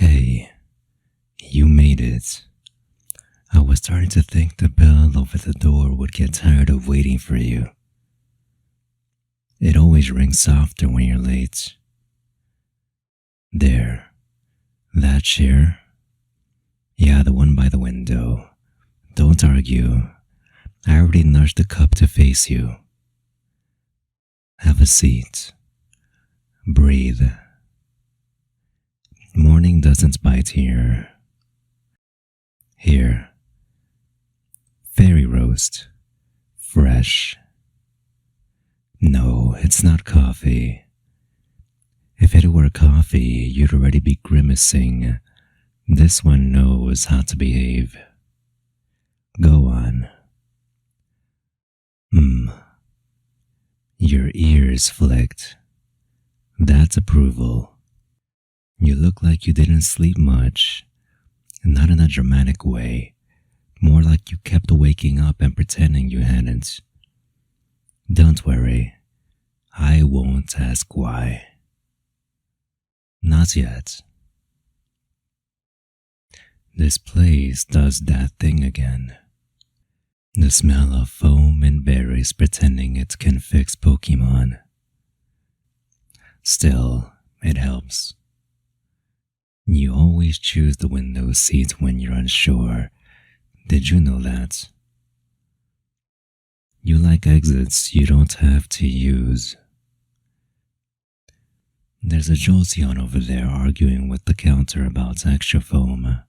Hey, you made it. I was starting to think the bell over the door would get tired of waiting for you. It always rings softer when you're late. There, that chair? Yeah, the one by the window. Don't argue. I already nudged the cup to face you. Have a seat. Breathe. Morning doesn't bite here. Here. Fairy roast. Fresh. No, it's not coffee. If it were coffee, you'd already be grimacing. This one knows how to behave. Go on. Your ears flicked. That's approval. You look like you didn't sleep much. Not in a dramatic way. More like you kept waking up and pretending you hadn't. Don't worry. I won't ask why. Not yet. This place does that thing again. The smell of foam and berries pretending it can fix Pokemon. Still, it helps. You always choose the window seat when you're unsure. Did you know that? You like exits you don't have to use. There's a Jolteon over there arguing with the counter about extra foam.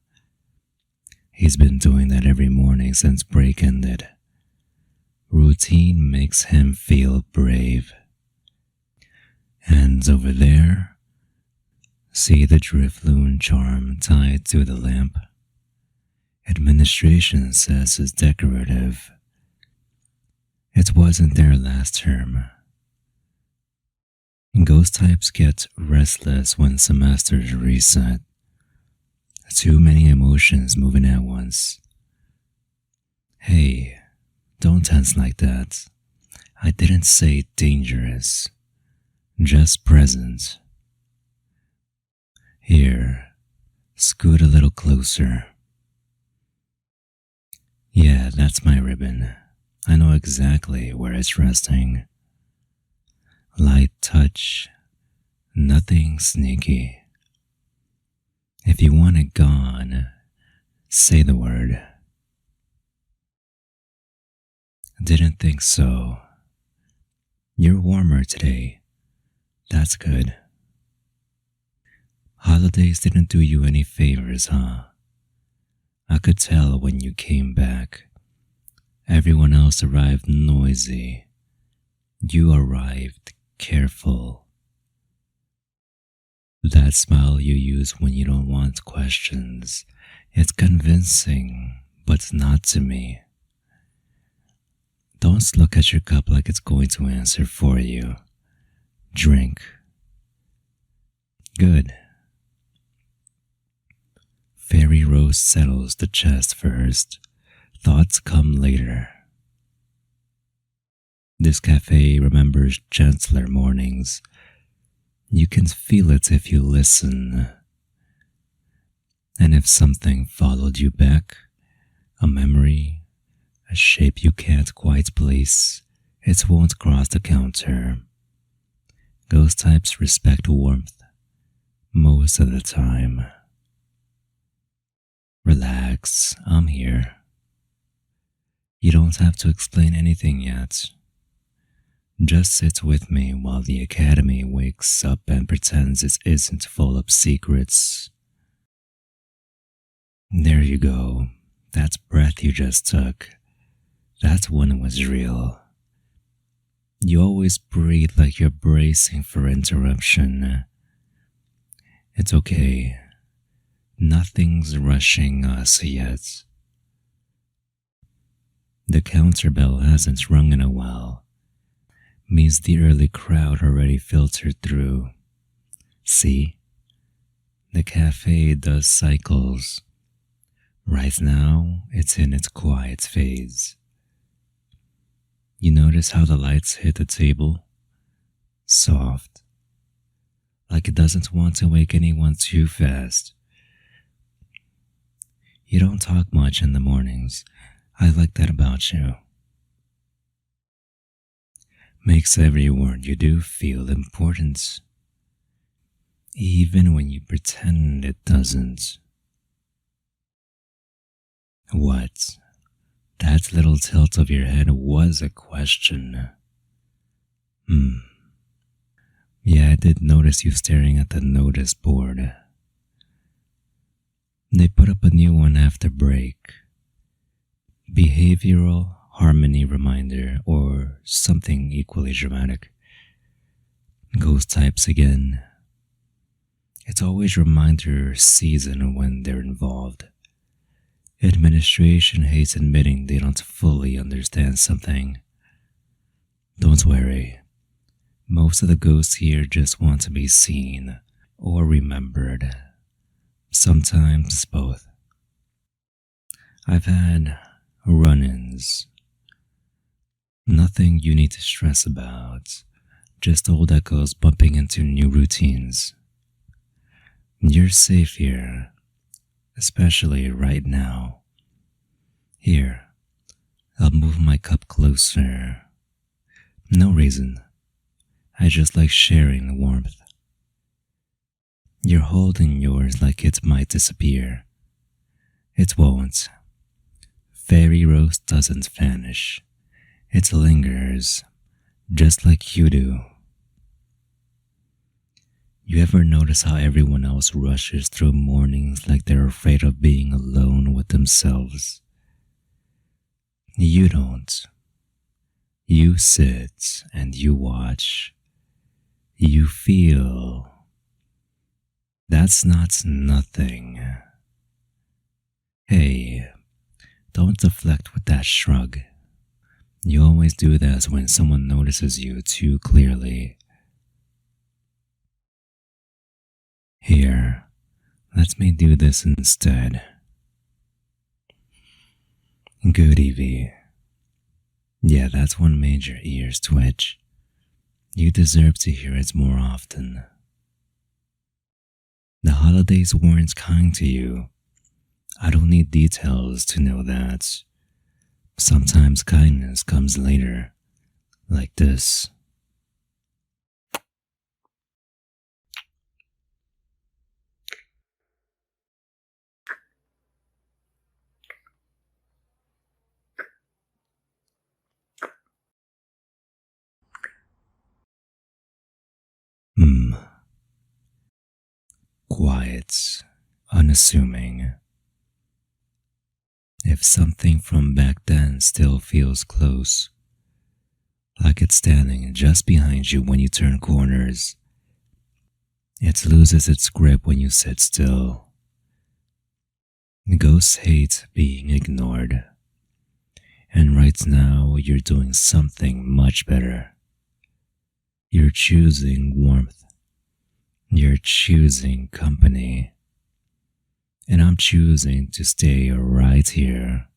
He's been doing that every morning since break ended. Routine makes him feel brave. And over there, see the Drifloon charm tied to the lamp? Administration says it's decorative. It wasn't there last term. Ghost types get restless when semesters reset. Too many emotions moving at once. Hey, don't tense like that. I didn't say dangerous. Just present. Here, scoot a little closer. Yeah, that's my ribbon. I know exactly where it's resting. Light touch, nothing sneaky. If you want it gone, say the word. Didn't think so. You're warmer today. That's good. Holidays didn't do you any favors, huh? I could tell when you came back. Everyone else arrived noisy. You arrived careful. That smile you use when you don't want questions. It's convincing, but not to me. Don't look at your cup like it's going to answer for you. Drink. Good. Fairy roast settles the chest first. Thoughts come later. This cafe remembers gentler mornings. You can feel it if you listen. And if something followed you back, a memory, a shape you can't quite place, it won't cross the counter. Ghost types respect warmth most of the time. Relax, I'm here. You don't have to explain anything yet. Just sit with me while the academy wakes up and pretends it isn't full of secrets. There you go. That breath you just took. That one was real. You always breathe like you're bracing for interruption. It's okay. Nothing's rushing us yet. The counter bell hasn't rung in a while. Means the early crowd already filtered through. See? The cafe does cycles. Right now, it's in its quiet phase. You notice how the lights hit the table? Soft. Like it doesn't want to wake anyone too fast. You don't talk much in the mornings. I like that about you. Makes every word you do feel important, even when you pretend it doesn't. What? That little tilt of your head was a question. Yeah, I did notice you staring at the notice board. They put up a new one after break. Behavioral harmony reminder, or something equally dramatic. Ghost types again. It's always reminder season when they're involved. Administration hates admitting they don't fully understand something. Don't worry. Most of the ghosts here just want to be seen or remembered. Sometimes both. I've had run-ins. Nothing you need to stress about. Just old echoes bumping into new routines. You're safe here, especially right now. Here, I'll move my cup closer. No reason. I just like sharing the warmth. You're holding yours like it might disappear. It won't. Fairy roast doesn't vanish. It lingers, just like you do. You ever notice how everyone else rushes through mornings like they're afraid of being alone with themselves? You don't. You sit and you watch. You feel. That's not nothing. Hey, don't deflect with that shrug. You always do that when someone notices you too clearly. Here, let me do this instead. Good, Evie. Yeah, that's what made your ears twitch. You deserve to hear it more often. The holidays weren't kind to you. I don't need details to know that. Sometimes kindness comes later, like this. Quiet, unassuming. If something from back then still feels close, like it's standing just behind you when you turn corners, it loses its grip when you sit still. Ghosts hate being ignored. And right now, you're doing something much better. You're choosing warmth. You're choosing company. And I'm choosing to stay right here.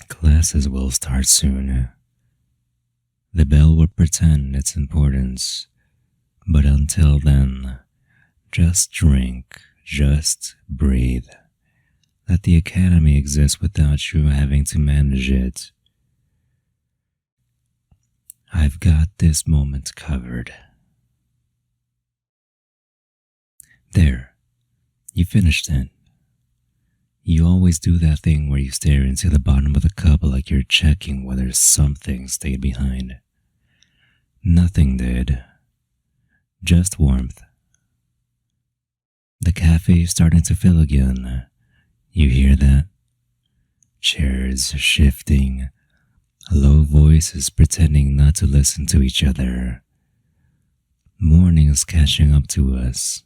Classes will start soon. The bell will pretend its importance. But until then, just drink, just breathe. Let the academy exist without you having to manage it. I've got this moment covered. There, you finished it. You always do that thing where you stare into the bottom of the cup like you're checking whether something stayed behind. Nothing did. Just warmth. The cafe is starting to fill again. You hear that? Chairs shifting, low voices pretending not to listen to each other. Morning is catching up to us.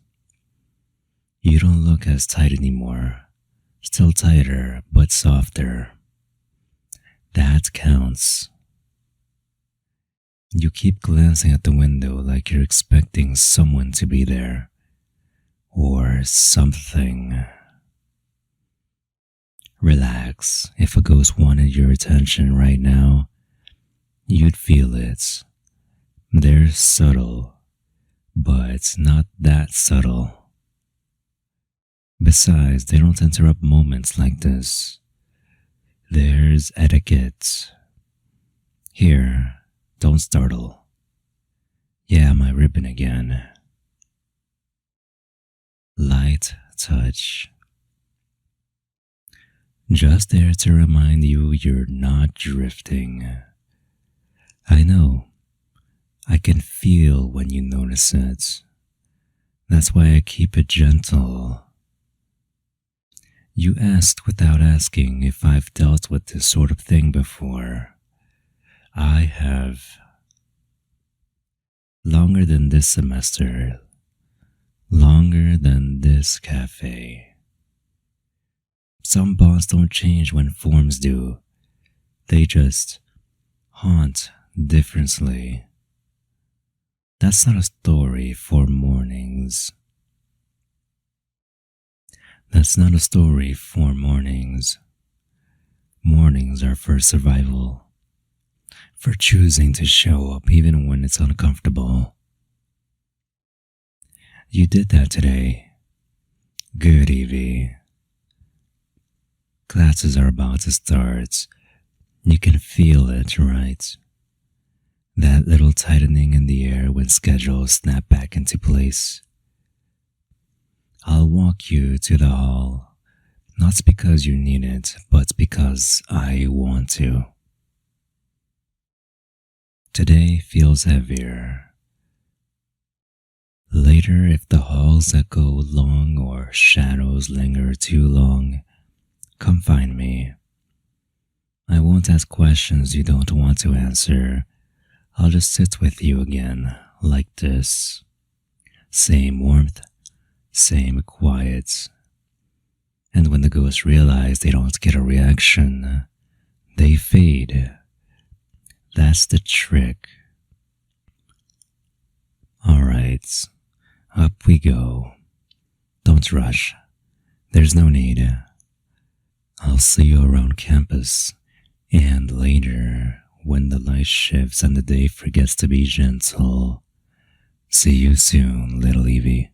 You don't look as tight anymore. Still tighter, but softer. That counts. You keep glancing at the window like you're expecting someone to be there. Or something. Relax. If a ghost wanted your attention right now, you'd feel it. They're subtle, but not that subtle. Besides, they don't interrupt moments like this. There's etiquette. Here, don't startle. Yeah, my ribbon again. Light touch. Just there to remind you you're not drifting. I know. I can feel when you notice it. That's why I keep it gentle. You asked without asking if I've dealt with this sort of thing before. I have. Longer than this semester. Longer than this cafe. Some bonds don't change when forms do. They just haunt differently. That's not a story for mornings. That's not a story for mornings. Mornings are for survival. For choosing to show up even when it's uncomfortable. You did that today. Good, Evie. Classes are about to start. You can feel it, right? That little tightening in the air when schedules snap back into place. I'll walk you to the hall, not because you need it, but because I want to. Today feels heavier. Later, if the halls echo long or shadows linger too long, come find me. I won't ask questions you don't want to answer. I'll just sit with you again, like this. Same warmth, same quiet. And when the ghosts realize they don't get a reaction, they fade. That's the trick. Alright, up we go. Don't rush. There's no need. I'll see you around campus, and later, when the light shifts and the day forgets to be gentle. See you soon, little Evie.